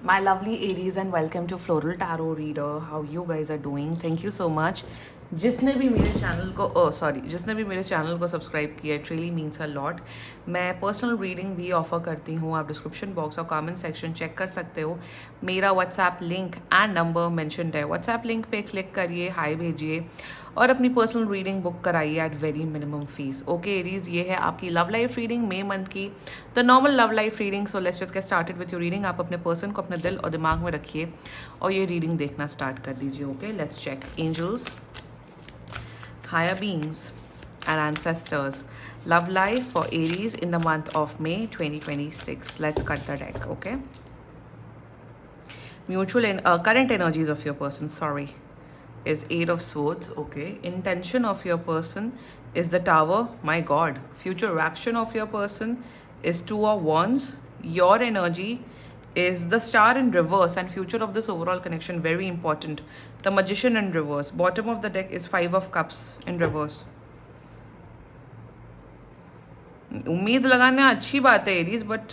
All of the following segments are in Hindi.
My lovely Aries and welcome to Floral Tarot Reader. How you guys are doing? Thank you so much. जिसने भी मेरे चैनल को जिसने भी मेरे चैनल को सब्सक्राइब किया है, it really means a lot. मैं पर्सनल रीडिंग भी ऑफर करती हूँ. आप डिस्क्रिप्शन बॉक्स और कमेंट सेक्शन चेक कर सकते हो. मेरा WhatsApp link and number mentioned है. व्हाट्सएप लिंक पे क्लिक करिए, हाय भेजिए और अपनी पर्सनल रीडिंग बुक कराइए at very minimum fees. Okay Aries, ये है आपकी love life reading May month की, the normal love life reading. So let's just get started with your reading. आप अपने पर्सन को अपने दिल और दिमाग में रखिए और ये रीडिंग देखना स्टार्ट कर दीजिए. Okay, let's check. Angels, higher beings and ancestors, love life for Aries in the month of May 2026. Let's cut the deck. Okay, current energies of your person, sorry, is Eight of Swords. Okay, intention of your person is the Tower. My god. Future action of your person is Two of Wands. Your energy is the Star in reverse, and future of this overall connection very important. The Magician in reverse. Bottom of the deck is Five of Cups in reverse. उम्मीद लगाना अच्छी बात है एरीज, बट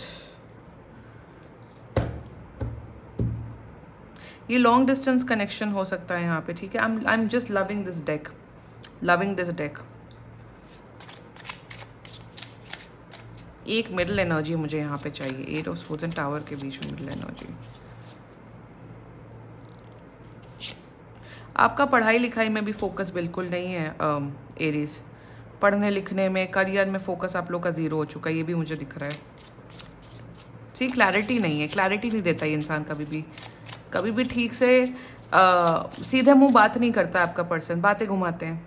ये लॉन्ग डिस्टेंस कनेक्शन हो सकता है यहाँ पे. ठीक है, I am just loving this deck, loving this deck. एक मिडल एनर्जी मुझे यहाँ पे चाहिए. Eight of swords and tower के बीच में मिडल एनर्जी. आपका पढ़ाई लिखाई में भी फोकस बिल्कुल नहीं है एरीज. पढ़ने लिखने में, करियर में फोकस आप लोग का ज़ीरो हो चुका है, ये भी मुझे दिख रहा है. सी, क्लैरिटी नहीं है, क्लैरिटी नहीं देता ये इंसान. कभी भी ठीक से सीधे मुंह बात नहीं करता आपका पर्सन, बातें घुमाते हैं.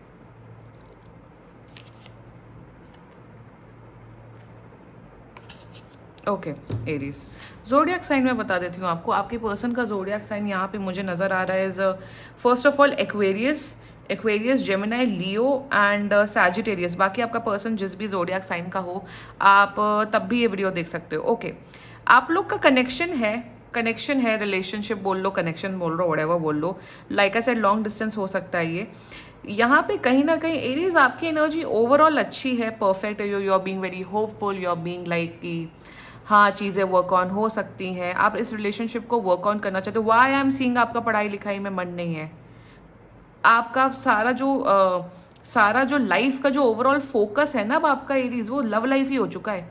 ओके एरीज, जोडियाक साइन मैं बता देती हूँ आपको. आपके पर्सन का जोडियाक साइन यहाँ पे मुझे नज़र आ रहा है is first of all Aquarius, Gemini, Leo and Sagittarius. बाकी आपका पर्सन जिस भी जोडियाक साइन का हो, आप तब भी ये वीडियो देख सकते हो. ओके, आप लोग का कनेक्शन है, रिलेशनशिप बोल लो, कनेक्शन बोल लो, व्हाटएवर बोल लो. Like I said, long distance हो सकता है ये. यहाँ पे कहीं ना कहीं एरीज आपकी एनर्जी ओवरऑल अच्छी है, परफेक्ट है. You are being very hopeful, you are being like कि हाँ, चीज़ें वर्क ऑन हो सकती हैं. आप इस रिलेशनशिप को वर्क ऑन करना चाहते हो. वाई आई एम सीइंग आपका पढ़ाई लिखाई में मन नहीं है. आपका सारा जो लाइफ का जो ओवरऑल फोकस है ना, अब आपका एरीज, वो लव लाइफ ही हो चुका है.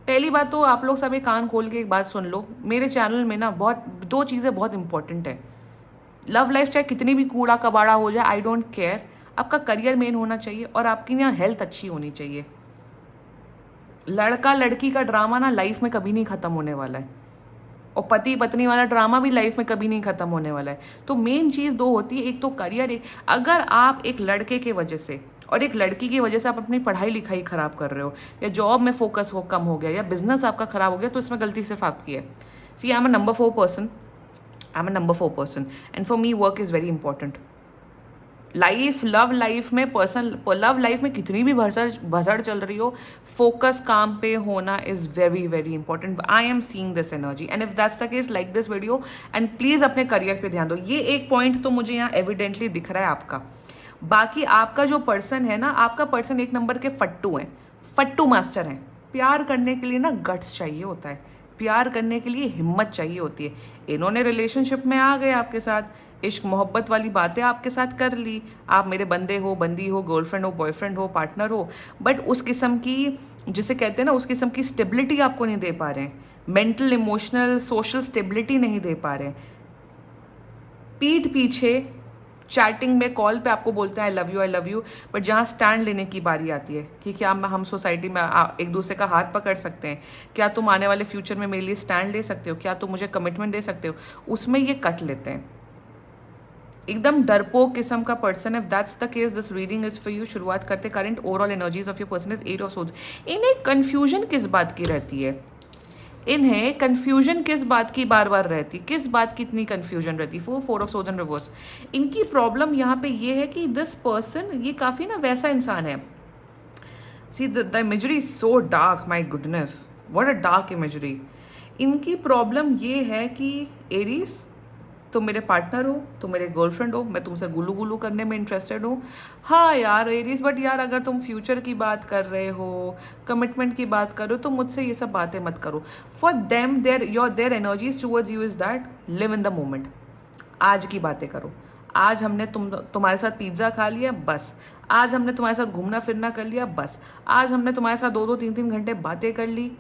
पहली बात तो आप लोग सब एक कान खोल के एक बात सुन लो. मेरे चैनल में ना दो चीज़ें बहुत इंपॉर्टेंट है. लव लाइफ चाहे कितनी भी कूड़ा कबाड़ा हो जाए, आई डोंट केयर. आपका करियर मेन होना चाहिए और आपकी ना हेल्थ अच्छी होनी चाहिए. लड़का लड़की का ड्रामा ना लाइफ में कभी नहीं ख़त्म होने वाला है, और पति पत्नी वाला ड्रामा भी लाइफ में कभी नहीं ख़त्म होने वाला है. तो मेन चीज़ दो होती है, एक तो करियर. एक अगर आप एक लड़के के वजह से और एक लड़की की वजह से आप अपनी पढ़ाई लिखाई ख़राब कर रहे हो, या जॉब में फोकस कम हो गया, या बिजनेस आपका ख़राब हो गया, तो इसमें गलती सिर्फ आपकी है. See, I am a number 4 person and for me work is very important. Love life में कितनी भी भसड़ चल रही हो, फोकस काम पे होना is very very important. I am seeing this energy and if that's the case, like this video and please अपने करियर पे ध्यान दो. ये एक पॉइंट तो मुझे यहाँ एविडेंटली दिख रहा है आपका. बाकी आपका जो पर्सन है ना, आपका पर्सन एक नंबर के फट्टू हैं, फट्टू मास्टर हैं. प्यार करने के लिए ना गट्स चाहिए होता है, प्यार करने के लिए हिम्मत चाहिए होती है. इन्होंने रिलेशनशिप में आ गए आपके साथ, इश्क मोहब्बत वाली बातें आपके साथ कर ली. आप मेरे बंदे हो, बंदी हो, गर्लफ्रेंड हो, बॉयफ्रेंड हो, पार्टनर हो, बट उस किस्म की, जिसे कहते हैं ना, उस किस्म की स्टेबिलिटी आपको नहीं दे पा रहे हैं. मेंटल, इमोशनल, सोशल स्टेबिलिटी नहीं दे पा रहे हैं. पीठ पीछे चैटिंग में, कॉल पे आपको बोलते हैं आई लव यू, बट जहाँ स्टैंड लेने की बारी आती है कि क्या हम सोसाइटी में एक दूसरे का हाथ पकड़ सकते हैं, क्या तुम आने वाले फ्यूचर में मेरे लिए स्टैंड ले सकते हो, क्या तुम मुझे कमिटमेंट दे सकते हो, उसमें ये कट लेते हैं. एकदम डरपोक किस्म का person. If that's the case, this reading is for you. शुरुआत करते current overall energies of your person is eight of swords. इन्हें कन्फ्यूजन किस बात की रहती है, इन्हें कन्फ्यूजन किस बात की बार बार रहती, किस बात की इतनी कन्फ्यूजन रहती. Four of swords in reverse. इनकी प्रॉब्लम यहाँ पे ये है कि दिस पर्सन, ये काफ़ी ना वैसा इंसान है. See, the imagery is so dark, my goodness, what a dark imagery. इनकी प्रॉब्लम ये है कि एरीज, तुम मेरे पार्टनर हो, तुम मेरे गर्लफ्रेंड हो, मैं तुमसे गुलू गुलू करने में इंटरेस्टेड हूँ। हाँ यार एरीज, बट यार अगर तुम फ्यूचर की बात कर रहे हो, कमिटमेंट की बात कर रहे हो, तो मुझसे ये सब बातें मत करो। For them their energies towards you is that live in the moment. आज की बातें करो। आज हमने तुम्हारे साथ पिज्ज़ा खा लिया बस। आज हमने तुम्हारे साथ घूमना फिरना कर लिया बस। आज हमने तुम्हारे साथ 2-2 3-3 घंटे बातें कर ली,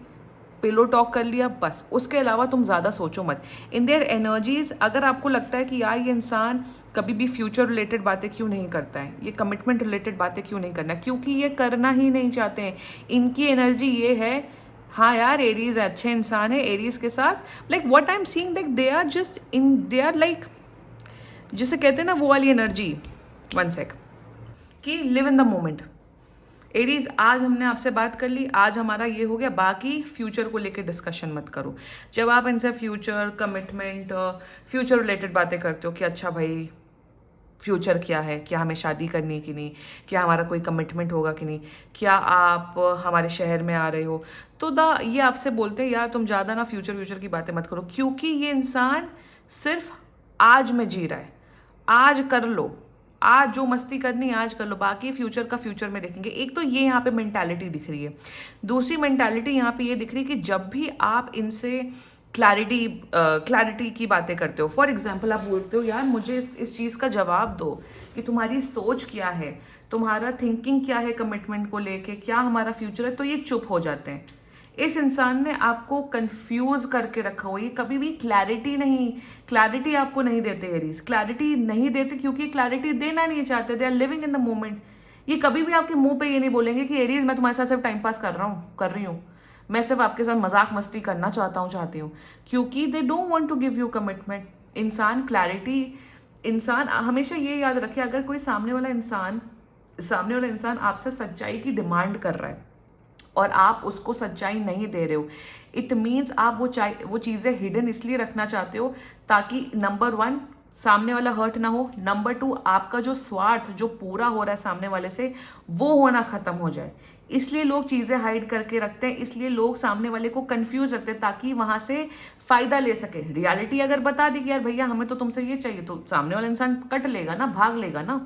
पिलो टॉक कर लिया बस। उसके अलावा तुम ज़्यादा सोचो मत। इन देयर एनर्जीज, अगर आपको लगता है कि यार ये इंसान कभी भी फ्यूचर रिलेटेड बातें क्यों नहीं करता है, ये कमिटमेंट रिलेटेड बातें क्यों नहीं करना, क्योंकि ये करना ही नहीं चाहते हैं। इनकी एनर्जी ये है, हाँ यार एरीज अच्छे इंसान है, एरीज के साथ like what I am seeing, like they are just in, they are like, जिसे कहते हैं ना वो वाली एनर्जी, वन सेक, कि live in the moment. Aries आज हमने आपसे बात कर ली, आज हमारा ये हो गया, बाकी फ्यूचर को लेकर डिस्कशन मत करो। जब आप इनसे फ्यूचर, कमिटमेंट, फ्यूचर रिलेटेड बातें करते हो कि अच्छा भाई फ्यूचर क्या है, क्या हमें शादी करनी है कि नहीं, क्या हमारा कोई कमिटमेंट होगा कि नहीं, क्या आप हमारे शहर में आ रहे हो, तो ये आपसे बोलते हैं यार तुम ज़्यादा ना फ्यूचर की बातें मत करो, क्योंकि ये इंसान सिर्फ आज में जी रहा है। आज कर लो, आज जो मस्ती करनी है आज कर लो, बाकी फ्यूचर का फ्यूचर में देखेंगे। एक तो ये यहाँ पे मेंटालिटी दिख रही है। दूसरी मेंटालिटी यहाँ पे ये दिख रही है कि जब भी आप इनसे क्लैरिटी की बातें करते हो, फॉर एग्जाम्पल आप बोलते हो यार मुझे इस चीज़ का जवाब दो कि तुम्हारी सोच क्या है, तुम्हारा थिंकिंग क्या है कमिटमेंट को लेके, क्या हमारा फ्यूचर है, तो ये चुप हो जाते हैं। इस इंसान ने आपको कंफ्यूज करके रखा हो, ये कभी भी क्लैरिटी आपको नहीं देते। एरीज क्लैरिटी नहीं देते क्योंकि क्लैरिटी देना नहीं चाहते, they are living in the moment. ये कभी भी आपके मुंह पे ये नहीं बोलेंगे कि एरीज मैं तुम्हारे साथ सिर्फ टाइम पास कर रही हूँ, मैं सिर्फ आपके साथ मजाक मस्ती करना चाहती हूँ, क्योंकि they don't want to give you commitment. इंसान हमेशा ये याद रखे, अगर कोई सामने वाला इंसान आपसे सच्चाई की डिमांड कर रहा है और आप उसको सच्चाई नहीं दे रहे हो, इट मीन्स आप वो चीज़ें हिडन इसलिए रखना चाहते हो ताकि नंबर 1 सामने वाला हर्ट ना हो, नंबर 2 आपका जो स्वार्थ जो पूरा हो रहा है सामने वाले से वो होना खत्म हो जाए। इसलिए लोग चीज़ें हाइड करके रखते हैं, इसलिए लोग सामने वाले को कंफ्यूज रखते हैं ताकि वहां से फायदा ले सके। रियलिटी अगर बता दी कि यार भैया हमें तो तुमसे ये चाहिए, तो सामने वाला इंसान कट लेगा ना, भाग लेगा ना।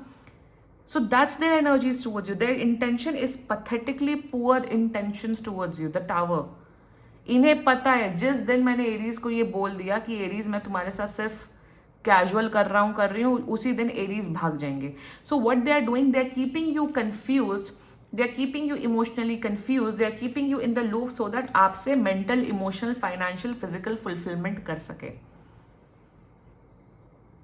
So that's their energies towards you. Their intention is pathetically poor intentions towards you. The Tower. इन्हें पता है जिस दिन मैंने एरीज को ये बोल दिया कि एरीज मैं तुम्हारे साथ सिर्फ कैजुअल कर रही हूँ, उसी दिन एरीज भाग जाएंगे। So what they are doing, they are keeping you confused, they are keeping you emotionally confused, they are keeping you in the loop so that आपसे mental, emotional, financial, physical fulfilment कर सके।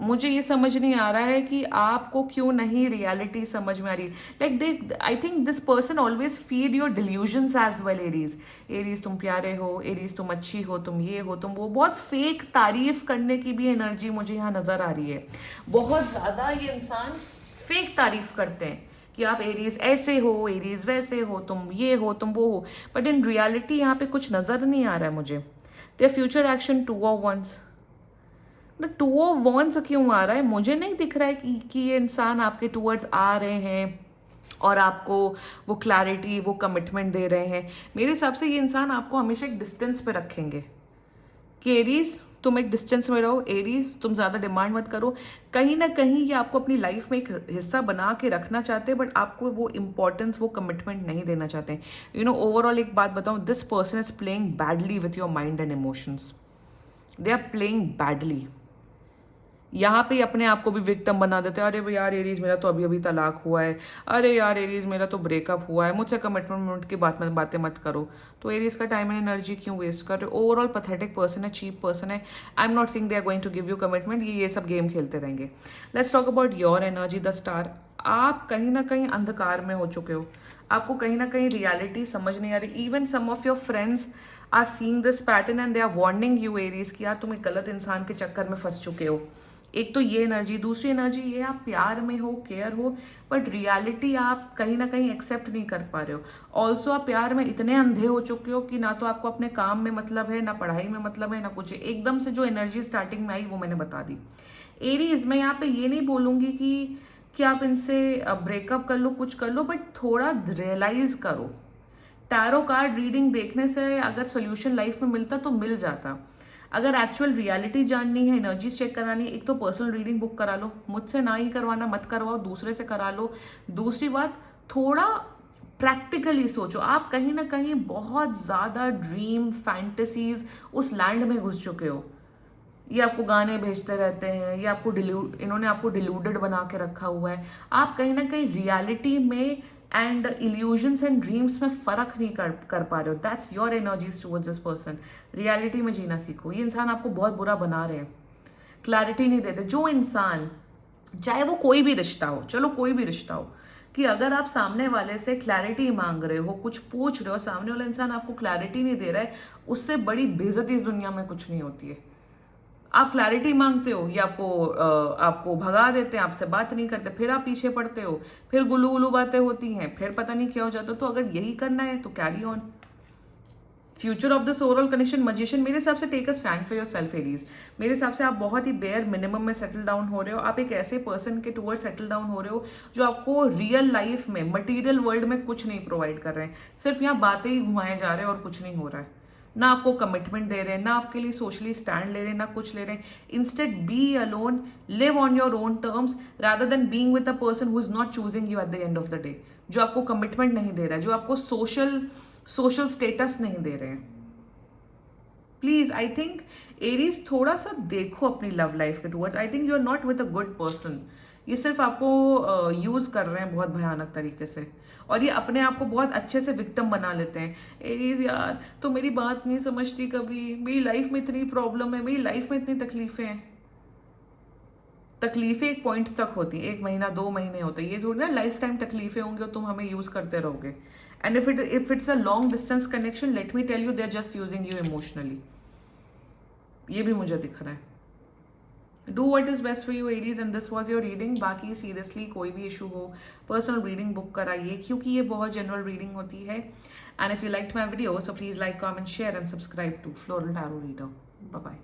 मुझे ये समझ नहीं आ रहा है कि आपको क्यों नहीं रियलिटी समझ में आ रही। Like I think this person always feed your delusions as well. Aries तुम प्यारे हो, एरीज तुम अच्छी हो, तुम ये हो, तुम वो, बहुत फेक तारीफ करने की भी एनर्जी मुझे यहाँ नजर आ रही है। बहुत ज़्यादा ये इंसान फेक तारीफ करते हैं कि आप एरीज ऐसे हो, एरीज वैसे हो, तुम ये हो, तुम वो हो, बट इन रियलिटी यहाँ पे कुछ नज़र नहीं आ रहा है मुझे। Their future action 2 of Wands, 2 of Wands क्यों आ रहा है? मुझे नहीं दिख रहा है कि ये इंसान आपके टूवर्ड्स आ रहे हैं और आपको वो क्लैरिटी, वो कमिटमेंट दे रहे हैं। मेरे हिसाब से ये इंसान आपको हमेशा एक डिस्टेंस पे रखेंगे कि एरीज तुम एक डिस्टेंस में रहो, एरीज तुम ज़्यादा डिमांड मत करो। कहीं ना कहीं ये आपको अपनी लाइफ में एक हिस्सा बना के रखना चाहते हैं, बट आपको वो इंपॉर्टेंस, वो कमिटमेंट नहीं देना चाहते हैं। यू नो, ओवरऑल एक बात बताऊँ, this person is playing badly with your mind and emotions. They are playing badly. यहाँ पे अपने आप को भी विक्टिम बना देते हैं। अरे यार एरीज मेरा तो अभी तलाक हुआ है, अरे यार एरीज मेरा तो ब्रेकअप हुआ है, मुझसे कमिटमेंट की बातें मत करो। तो एरीज का टाइम एंड एनर्जी क्यों वेस्ट कर रहे हो? ओवरऑल पैथेटिक पर्सन है, चीप पर्सन है। I am not saying they are going to give you commitment, ये सब गेम खेलते रहेंगे। Let's talk about your energy, the star. आप कहीं ना कहीं अंधकार में हो चुके हो, आपको कहीं ना कहीं रियलिटी समझ नहीं आ रही। Even some of your friends are seeing this pattern and they are warning you Aries कि यार तुम एक गलत इंसान के चक्कर में फंस चुके हो। एक तो ये एनर्जी, दूसरी एनर्जी ये आप प्यार में हो, केयर हो, बट रियलिटी आप कहीं ना कहीं एक्सेप्ट नहीं कर पा रहे हो। ऑल्सो आप प्यार में इतने अंधे हो चुके हो कि ना तो आपको अपने काम में मतलब है, ना पढ़ाई में मतलब है, ना कुछ। एकदम से जो एनर्जी स्टार्टिंग में आई वो मैंने बता दी। एरीज मैं यहाँ पे ये नहीं बोलूँगी कि आप इनसे ब्रेकअप कर लो, कुछ कर लो, बट थोड़ा रियलाइज करो। टैरो कार्ड रीडिंग देखने से अगर सोल्यूशन लाइफ में मिलता तो मिल जाता। अगर एक्चुअल रियलिटी जाननी है, एनर्जीज चेक करानी है, एक तो पर्सनल रीडिंग बुक करा लो, मुझसे ना ही करवाना मत करवाओ, दूसरे से करा लो। दूसरी बात, थोड़ा प्रैक्टिकली सोचो। आप कहीं ना कहीं बहुत ज़्यादा ड्रीम फैंटेसीज उस लैंड में घुस चुके हो। ये आपको गाने भेजते रहते हैं, ये आपको इन्होंने आपको डिल्यूडेड बना के रखा हुआ है। आप कहीं ना कहीं रियलिटी में एंड इल्यूजन्स एंड ड्रीम्स में फ़र्क नहीं कर पा रहे हो। That's your energies towards this person. Reality में जीना सीखो। ये इंसान आपको बहुत बुरा बना रहे हैं, क्लैरिटी नहीं देते। जो इंसान, चाहे वो कोई भी रिश्ता हो, चलो कोई भी रिश्ता हो, कि अगर आप सामने वाले से क्लैरिटी मांग रहे हो, कुछ पूछ रहे हो, सामने वाला इंसान आपको क्लैरिटी नहीं दे रहा है, उससे बड़ी बेइज्जती इस दुनिया में कुछ नहीं होती है। आप क्लैरिटी मांगते हो, ये आपको भगा देते हैं, आपसे बात नहीं करते, फिर आप पीछे पड़ते हो, फिर गुलू गुलू बातें होती हैं, फिर पता नहीं क्या हो जाता। तो अगर यही करना है तो carry on. Future of the soul connection, magician, मेरे हिसाब से take a stand for yourself Aries. मेरे हिसाब से आप बहुत ही बेयर मिनिमम में सेटल डाउन हो रहे हो। आप एक ऐसे पर्सन के टूवर्ड सेटल डाउन हो रहे हो जो आपको रियल लाइफ में, मटीरियल वर्ल्ड में कुछ नहीं प्रोवाइड कर रहे हैं। सिर्फ यहाँ बातें ही घुमाए जा रहे हैं और कुछ नहीं हो रहा है। ना आपको कमिटमेंट दे रहे हैं, ना आपके लिए सोशली स्टैंड ले रहे हैं, ना कुछ ले रहे हैं। Instead be alone, live on your own terms rather than being with a person who is not choosing you at the end of the day, जो आपको कमिटमेंट नहीं दे रहा है, जो आपको सोशल स्टेटस नहीं दे रहे हैं। प्लीज, आई थिंक एरीज थोड़ा सा देखो अपनी लव लाइफ के towards. I think you are not with a good person. ये सिर्फ आपको यूज कर रहे हैं बहुत भयानक तरीके से, और ये अपने आप को बहुत अच्छे से विक्टिम बना लेते हैं। एरीज यार, तो मेरी बात नहीं समझती कभी, मेरी लाइफ में इतनी प्रॉब्लम है, मेरी लाइफ में इतनी तकलीफें हैं। तकलीफें एक पॉइंट तक होती हैं, 1 महीना 2 महीने होते हैं। ये थोड़ी ना लाइफ टाइम तकलीफें होंगी और तुम हमें यूज करते रहोगे। And if it's a long distance connection, let me tell you, they are just using you emotionally. ये भी मुझे दिख रहा है। Do what is best for you Aries, and this was your reading. बाकी सीरियसली कोई भी इशू हो, पर्सनल रीडिंग बुक कराइए, क्योंकि ये बहुत जनरल रीडिंग होती है। And if you like my video, so please like, comment, share and subscribe to floral tarot reader. Bye bye.